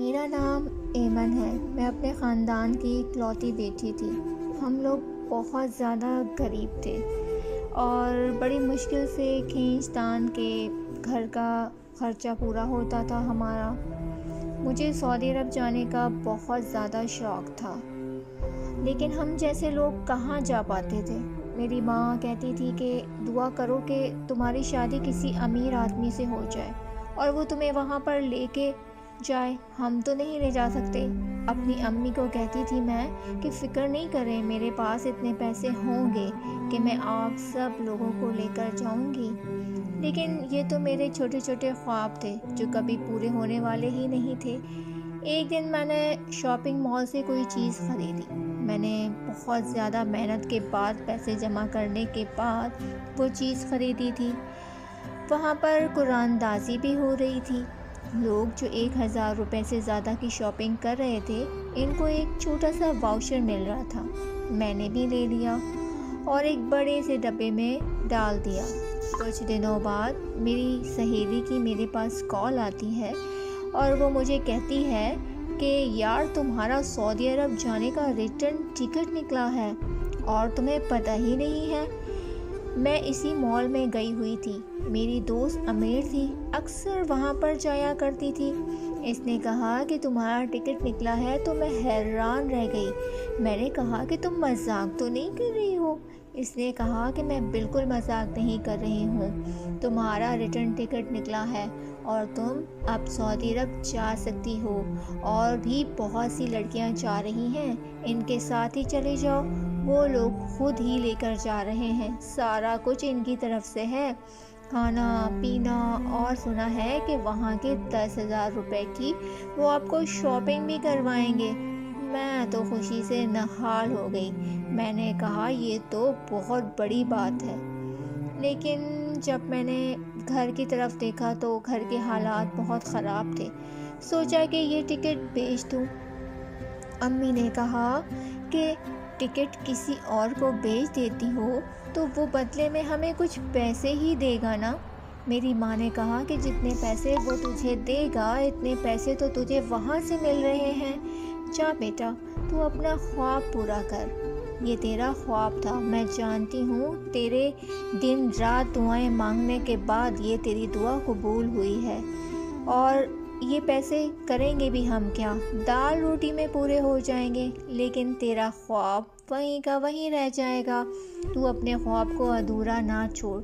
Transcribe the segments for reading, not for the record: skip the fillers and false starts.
میرا نام ایمن ہے۔ میں اپنے خاندان کی اکلوتی بیٹی تھی۔ ہم لوگ بہت زیادہ غریب تھے اور بڑی مشکل سے کھینچ تان کے گھر کا خرچہ پورا ہوتا تھا ہمارا۔ مجھے سعودی عرب جانے کا بہت زیادہ شوق تھا، لیکن ہم جیسے لوگ کہاں جا پاتے تھے۔ میری ماں کہتی تھی کہ دعا کرو کہ تمہاری شادی کسی امیر آدمی سے ہو جائے اور وہ تمہیں وہاں پر لے کے جائے، ہم تو نہیں لے جا سکتے۔ اپنی امی کو کہتی تھی میں کہ فکر نہیں کریں، میرے پاس اتنے پیسے ہوں گے کہ میں آپ سب لوگوں کو لے کر جاؤں گی۔ لیکن یہ تو میرے چھوٹے چھوٹے خواب تھے جو کبھی پورے ہونے والے ہی نہیں تھے۔ ایک دن میں نے شاپنگ مال سے کوئی چیز خریدی۔ میں نے بہت زیادہ محنت کے بعد پیسے جمع کرنے کے بعد وہ چیز خریدی تھی۔ وہاں پر قرآن اندازی بھی ہو رہی تھی۔ لوگ جو 1000 روپے سے زیادہ کی شاپنگ کر رہے تھے، ان کو ایک چھوٹا سا واؤچر مل رہا تھا۔ میں نے بھی لے لیا اور ایک بڑے سے ڈبے میں ڈال دیا۔ کچھ دنوں بعد میری سہیلی کی میرے پاس کال آتی ہے اور وہ مجھے کہتی ہے کہ یار تمہارا سعودی عرب جانے کا ریٹرن ٹکٹ نکلا ہے اور تمہیں پتہ ہی نہیں ہے۔ میں اسی مال میں گئی ہوئی تھی۔ میری دوست امیر تھی، اکثر وہاں پر جایا کرتی تھی۔ اس نے کہا کہ تمہارا ٹکٹ نکلا ہے تو میں حیران رہ گئی۔ میں نے کہا کہ تم مذاق تو نہیں کر رہی ہو؟ اس نے کہا کہ میں بالکل مذاق نہیں کر رہی ہوں، تمہارا ریٹرن ٹکٹ نکلا ہے اور تم اب سعودی عرب جا سکتی ہو، اور بھی بہت سی لڑکیاں جا رہی ہیں، ان کے ساتھ ہی چلے جاؤ، وہ لوگ خود ہی لے کر جا رہے ہیں، سارا کچھ ان کی طرف سے ہے، کھانا پینا، اور سنا ہے کہ وہاں کے 10,000 روپے کی وہ آپ کو شاپنگ بھی کروائیں گے۔ میں تو خوشی سے نہال ہو گئی۔ میں نے کہا یہ تو بہت بڑی بات ہے، لیکن جب میں نے گھر کی طرف دیکھا تو گھر کے حالات بہت خراب تھے۔ سوچا کہ یہ ٹکٹ بیچ دوں۔ امی نے کہا کہ ٹکٹ کسی اور کو بیچ دیتی ہو تو وہ بدلے میں ہمیں کچھ پیسے ہی دے گا نا۔ میری ماں نے کہا کہ جتنے پیسے وہ تجھے دے گا اتنے پیسے تو تجھے وہاں سے مل رہے ہیں، جا بیٹا تو اپنا خواب پورا کر، یہ تیرا خواب تھا، میں جانتی ہوں تیرے دن رات دعائیں مانگنے کے بعد یہ تیری دعا قبول ہوئی ہے، اور یہ پیسے کریں گے بھی ہم کیا، دال روٹی میں پورے ہو جائیں گے، لیکن تیرا خواب وہیں کا وہیں رہ جائے گا، تو اپنے خواب کو ادھورا نہ چھوڑ۔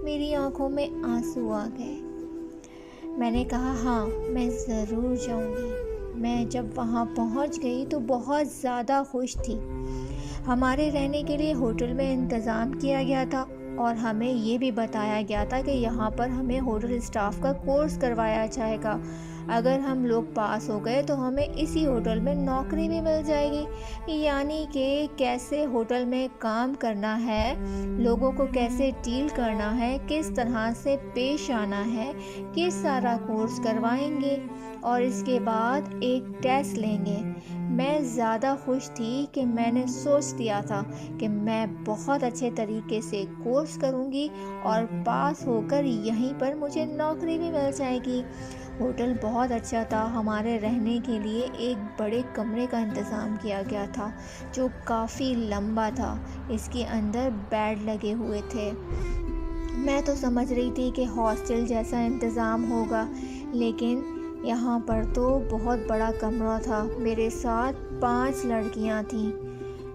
میری آنکھوں میں آنسو آ گئے۔ میں نے کہا ہاں میں ضرور جاؤں گی۔ میں جب وہاں پہنچ گئی تو بہت زیادہ خوش تھی۔ ہمارے رہنے کے لیے ہوٹل میں انتظام کیا گیا تھا اور ہمیں یہ بھی بتایا گیا تھا کہ یہاں پر ہمیں ہوٹل اسٹاف کا کورس کروایا جائے گا، اگر ہم لوگ پاس ہو گئے تو ہمیں اسی ہوٹل میں نوکری بھی مل جائے گی، یعنی کہ کیسے ہوٹل میں کام کرنا ہے، لوگوں کو کیسے ڈیل کرنا ہے، کس طرح سے پیش آنا ہے، یہ سارا کورس کروائیں گے اور اس کے بعد ایک ٹیسٹ لیں گے۔ میں زیادہ خوش تھی کہ میں نے سوچ دیا تھا کہ میں بہت اچھے طریقے سے کورس کروں گی اور پاس ہو کر یہیں پر مجھے نوکری بھی مل جائے گی۔ ہوٹل بہت اچھا تھا، ہمارے رہنے کے لیے ایک بڑے کمرے کا انتظام کیا گیا تھا جو کافی لمبا تھا، اس کے اندر بیڈ لگے ہوئے تھے۔ میں تو سمجھ رہی تھی کہ ہاسٹل جیسا انتظام ہوگا، لیکن یہاں پر تو بہت بڑا کمرہ تھا۔ میرے ساتھ 5 لڑکیاں تھیں۔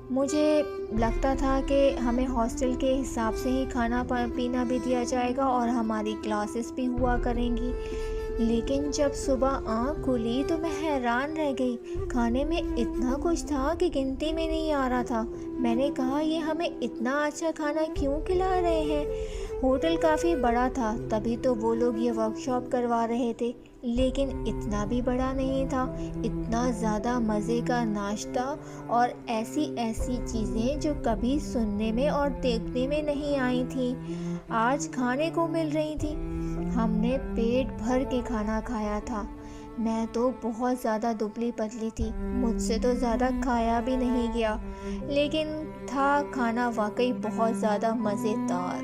مجھے لگتا تھا کہ ہمیں ہاسٹل کے حساب سے ہی کھانا پینا بھی دیا جائے گا اور ہماری کلاسز بھی ہوا کریں گی، لیکن جب صبح آنکھ کھلی تو میں حیران رہ گئی۔ کھانے میں اتنا کچھ تھا کہ گنتی میں نہیں آ رہا تھا۔ میں نے کہا یہ ہمیں اتنا اچھا کھانا کیوں کھلا رہے ہیں؟ ہوٹل کافی بڑا تھا، تبھی تو وہ لوگ یہ ورکشاپ کروا رہے تھے، لیکن اتنا بھی بڑا نہیں تھا۔ اتنا زیادہ مزے کا ناشتہ اور ایسی چیزیں جو کبھی سننے میں اور دیکھنے میں نہیں آئی تھیں، آج کھانے کو مل رہی تھیں۔ ہم نے پیٹ بھر کے کھانا کھایا تھا۔ میں تو بہت زیادہ دبلی پتلی تھی، مجھ سے تو زیادہ کھایا بھی نہیں گیا، لیکن تھا کھانا واقعی بہت زیادہ مزیدار۔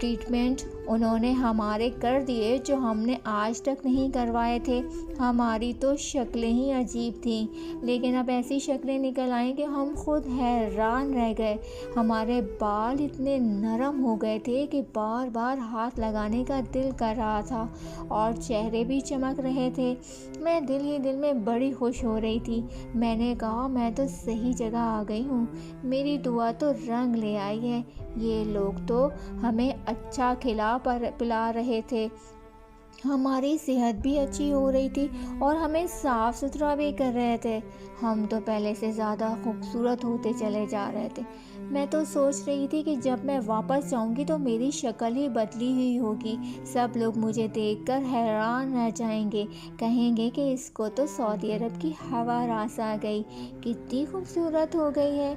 ٹریٹمنٹ انہوں نے ہمارے کر دیے جو ہم نے آج تک نہیں کروائے تھے۔ ہماری تو شکلیں ہی عجیب تھیں، لیکن اب ایسی شکلیں نکل آئیں کہ ہم خود حیران رہ گئے۔ ہمارے بال اتنے نرم ہو گئے تھے کہ بار بار ہاتھ لگانے کا دل کر رہا تھا، اور چہرے بھی چمک رہے تھے۔ میں دل ہی دل میں بڑی خوش ہو رہی تھی۔ میں نے کہا میں تو صحیح جگہ آ گئی ہوں، میری دعا تو رنگ لے آئی ہے۔ یہ لوگ تو ہمیں اچھا کھلا پلا رہے تھے، ہماری صحت بھی اچھی ہو رہی تھی، اور ہمیں صاف ستھرا بھی کر رہے تھے۔ ہم تو پہلے سے زیادہ خوبصورت ہوتے چلے جا رہے تھے۔ میں تو سوچ رہی تھی کہ جب میں واپس جاؤں گی تو میری شکل ہی بدلی ہوئی ہوگی، سب لوگ مجھے دیکھ کر حیران رہ جائیں گے، کہیں گے کہ اس کو تو سعودی عرب کی ہوا راس آ گئی، کتنی خوبصورت ہو گئی ہے۔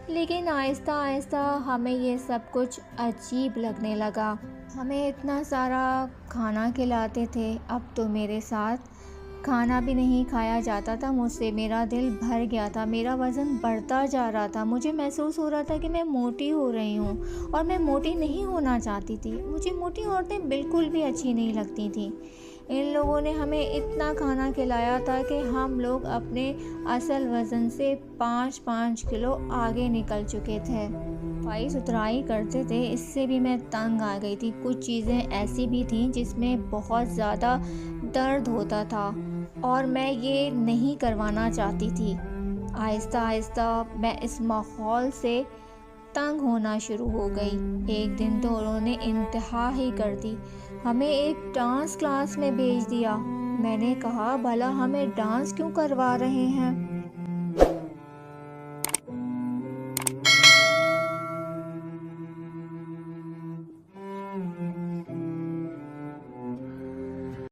لیکن آہستہ آہستہ ہمیں یہ سب کچھ عجیب لگنے لگا۔ ہمیں اتنا سارا کھانا کھلاتے تھے، اب تو میرے ساتھ کھانا بھی نہیں کھایا جاتا تھا مجھ سے۔ میرا دل بھر گیا تھا، میرا وزن بڑھتا جا رہا تھا، مجھے محسوس ہو رہا تھا کہ میں موٹی ہو رہی ہوں، اور میں موٹی نہیں ہونا چاہتی تھی۔ مجھے موٹی عورتیں بالکل بھی اچھی نہیں لگتی تھیں۔ ان لوگوں نے ہمیں اتنا کھانا کھلایا تھا کہ ہم لوگ اپنے اصل وزن سے 5 کلو آگے نکل چکے تھے۔ صفائی ستھرائی کرتے تھے، اس سے بھی میں تنگ آ گئی تھی۔ کچھ چیزیں ایسی بھی تھیں جس میں بہت زیادہ درد ہوتا تھا، اور میں یہ نہیں کروانا چاہتی تھی۔ آہستہ آہستہ میں اس ماحول سے تنگ ہونا شروع ہو گئی۔ ایک دن تو انہوں نے انتہا ہی کر دی، ہمیں ایک ڈانس کلاس میں بھیج دیا۔ میں نے کہا بھلا ہمیں ڈانس کیوں کروا رہے ہیں؟